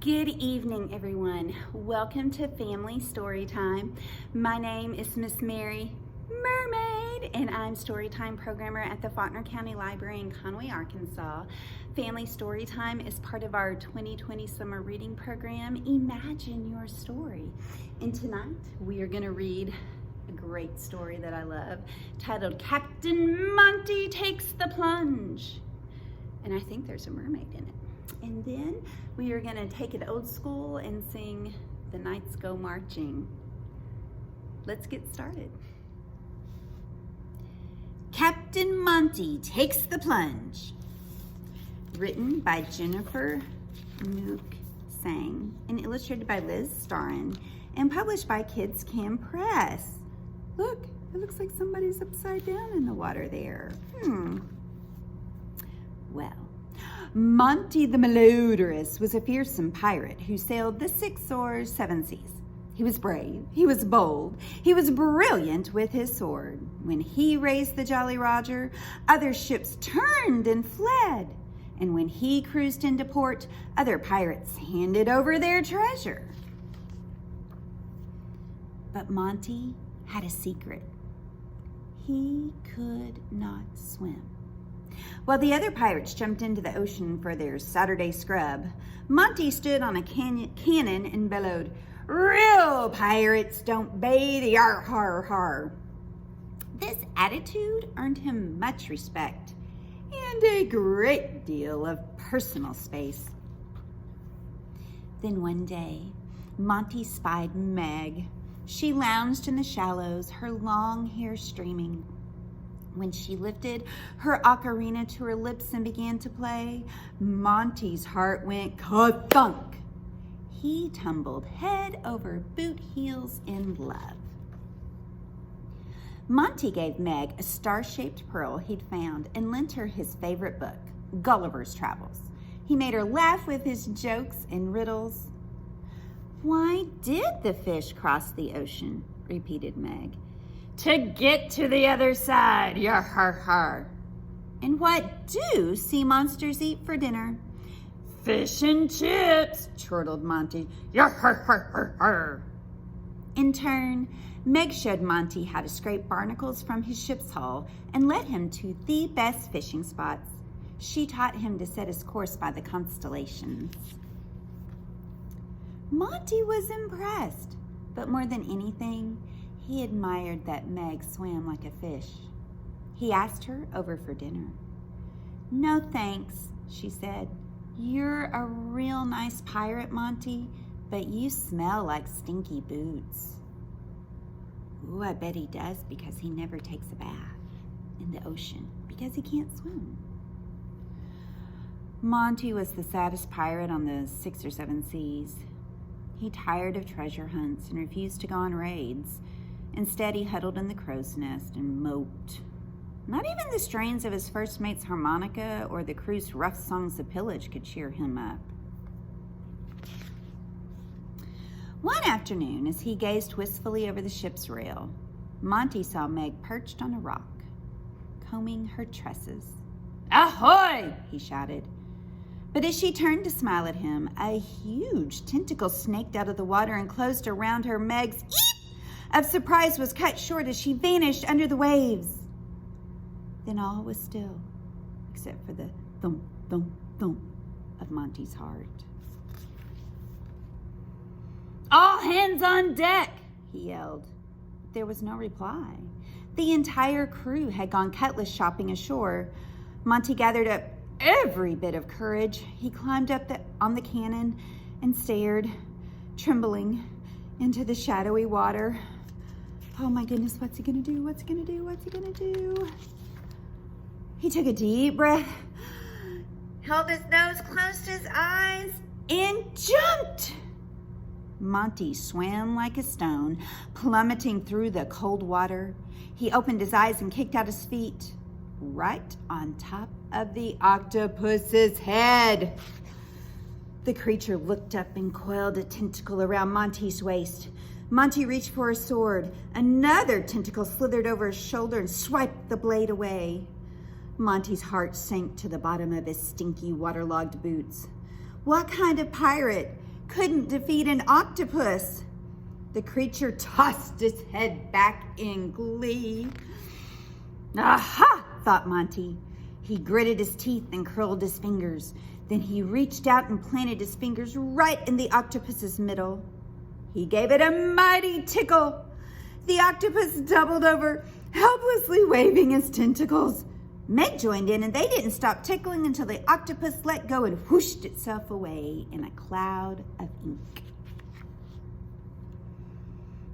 Good evening, everyone. Welcome to Family Storytime. My name is Miss Mary Mermaid, and I'm Storytime programmer at the Faulkner County Library in Conway, Arkansas. Family Storytime is part of our 2020 summer reading program, Imagine Your Story. And tonight, we are going to read a great story that I love, titled Captain Monty Takes the Plunge. And I think there's a mermaid in it. And then we are going to take it old school and sing The Knights Go Marching. Let's get started. Captain Monty Takes the Plunge. Written by Jennifer Mook Sang and illustrated by Liz Starrin and published by Kids Can Press. Look, it looks like somebody's upside down in the water there. Well, Monty the Malodorous was a fearsome pirate who sailed the 6 or 7 seas. He was brave, he was bold, he was brilliant with his sword. When he raised the Jolly Roger, other ships turned and fled. And when he cruised into port, other pirates handed over their treasure. But Monty had a secret. He could not swim. While the other pirates jumped into the ocean for their Saturday scrub, Monty stood on a cannon and bellowed, "Real pirates don't bathe, yar har har." This attitude earned him much respect and a great deal of personal space. Then one day, Monty spied Meg. She lounged in the shallows, her long hair streaming. When she lifted her ocarina to her lips and began to play, Monty's heart went ka-thunk. He tumbled head over boot heels in love. Monty gave Meg a star-shaped pearl he'd found and lent her his favorite book, Gulliver's Travels. He made her laugh with his jokes and riddles. "Why did the fish cross the ocean?" repeated Meg. "To get to the other side, yar har har." "And what do sea monsters eat for dinner?" "Fish and chips," chortled Monty. Yar har har har har. In turn, Meg showed Monty how to scrape barnacles from his ship's hull and led him to the best fishing spots. She taught him to set his course by the constellations. Monty was impressed, but more than anything, he admired that Meg swam like a fish. He asked her over for dinner. "No thanks," she said. "You're a real nice pirate, Monty, but you smell like stinky boots." "Ooh, I bet he does, because he never takes a bath in the ocean because he can't swim." Monty was the saddest pirate on the 6 or 7 seas. He tired of treasure hunts and refused to go on raids. Instead, he huddled in the crow's nest and moped. Not even the strains of his first mate's harmonica or the crew's rough songs of pillage could cheer him up. One afternoon, as he gazed wistfully over the ship's rail, Monty saw Meg perched on a rock, combing her tresses. "Ahoy!" he shouted. But as she turned to smile at him, a huge tentacle snaked out of the water and closed around her. Meg's eep of surprise was cut short as she vanished under the waves. Then all was still, except for the thump, thump, thump of Monty's heart. "All hands on deck!" he yelled. There was no reply. The entire crew had gone cutlass shopping ashore. Monty gathered up every bit of courage. He climbed up on the cannon and stared, trembling, into the shadowy water. Oh my goodness, what's he gonna do? What's he gonna do? What's he gonna do? He took a deep breath, held his nose close to his eyes, and jumped. Monty swam like a stone, plummeting through the cold water. He opened his eyes and kicked out his feet, right on top of the octopus's head. The creature looked up and coiled a tentacle around Monty's waist. Monty reached for his sword. Another tentacle slithered over his shoulder and swiped the blade away. Monty's heart sank to the bottom of his stinky, waterlogged boots. What kind of pirate couldn't defeat an octopus. The creature tossed its head back in glee. Aha, thought Monty. He gritted his teeth and curled his fingers. Then he reached out and planted his fingers right in the octopus's middle. He gave it a mighty tickle. The octopus doubled over, helplessly waving his tentacles. Meg joined in, and they didn't stop tickling until the octopus let go and whooshed itself away in a cloud of ink.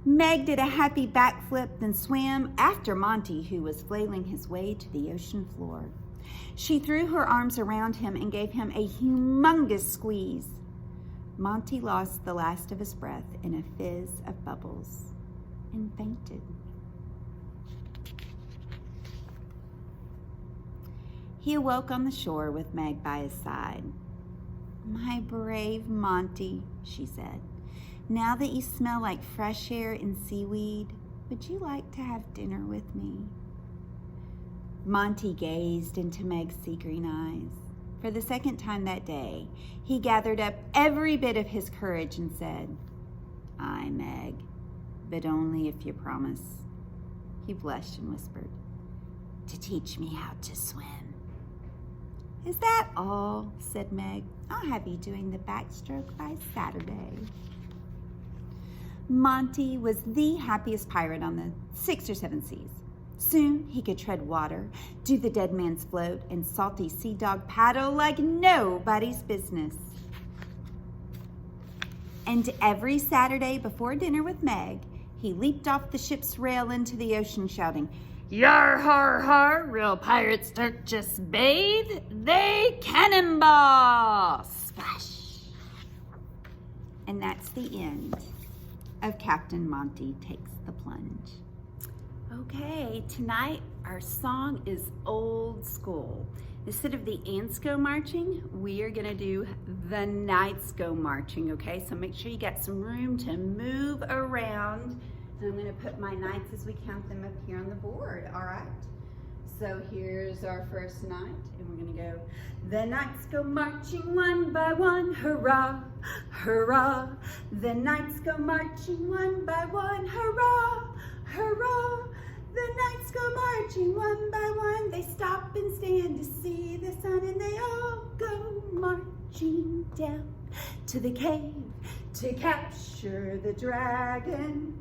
Meg did a happy backflip, then swam after Monty, who was flailing his way to the ocean floor. She threw her arms around him and gave him a humongous squeeze. Monty lost the last of his breath in a fizz of bubbles and fainted. He awoke on the shore with Meg by his side. "My brave Monty," she said, "now that you smell like fresh air and seaweed, would you like to have dinner with me?" Monty gazed into Meg's sea green eyes. For the second time that day, he gathered up every bit of his courage and said, "Aye, Meg, but only if you promise." He blushed and whispered, "To teach me how to swim." "Is that all?" said Meg. "I'll have you doing the backstroke by Saturday." Monty was the happiest pirate on the 6 or 7 seas. Soon he could tread water, do the dead man's float, and salty sea dog paddle like nobody's business. And every Saturday before dinner with Meg, he leaped off the ship's rail into the ocean shouting, "Yar, har, har, real pirates don't just bathe, they cannonball!" Splash! And that's the end of Captain Monty Takes the Plunge. Okay, tonight our song is old school. Instead of the ants go marching, we are gonna do the knights go marching, okay? So make sure you got some room to move around. And I'm gonna put my knights as we count them up here on the board, all right? So here's our first knight, and we're gonna go, the knights go marching one by one, hurrah, hurrah. The knights go marching one by one, hurrah, hurrah. The knights go marching one by one. They stop and stand to see the sun, and they all go marching down to the cave to capture the dragon.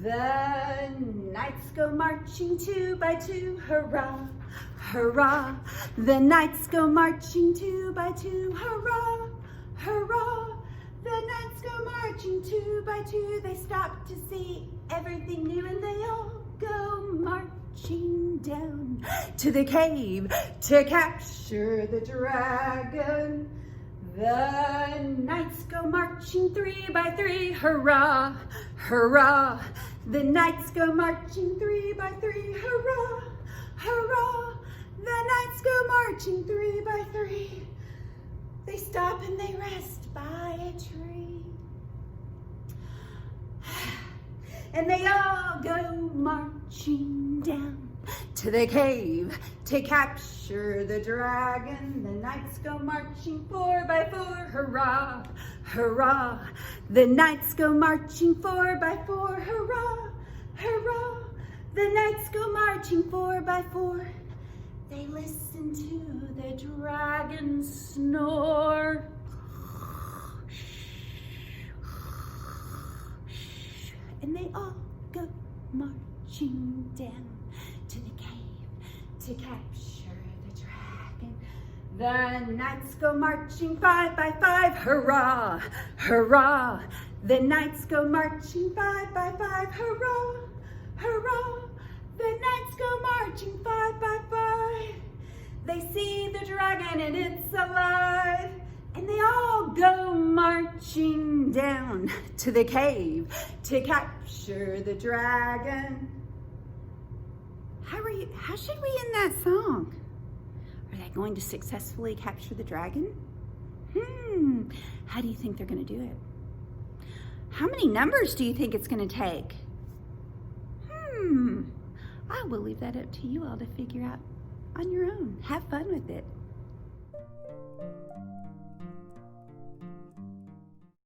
The knights go marching 2 by 2, hurrah, hurrah. The knights go marching 2 by 2, hurrah, hurrah. The knights go marching 2 by 2. They stop to see everything new, and they all go marching down to the cave to capture the dragon. The knights go marching 3 by 3, hurrah, hurrah. The knights go marching 3 by 3, hurrah, hurrah. The knights go marching 3 by 3. They stop and they rest by a tree. And they all go marching down to the cave to capture the dragon. The knights go marching 4 by 4, hurrah, hurrah. The knights go marching 4 by 4, hurrah, hurrah. The knights go marching 4 by 4. They listen to the dragon snore. And they all go marching down to the cave to capture the dragon. The knights go marching 5 by 5, hurrah, hurrah. The knights go marching 5 by 5, hurrah, hurrah. The knights go marching 5 by 5. They see the dragon and it's alive. And they all go marching down to the cave to capture the dragon. How should we end that song? Are they going to successfully capture the dragon? How do you think they're going to do it? How many numbers do you think it's going to take? I will leave that up to you all to figure out on your own. Have fun with it.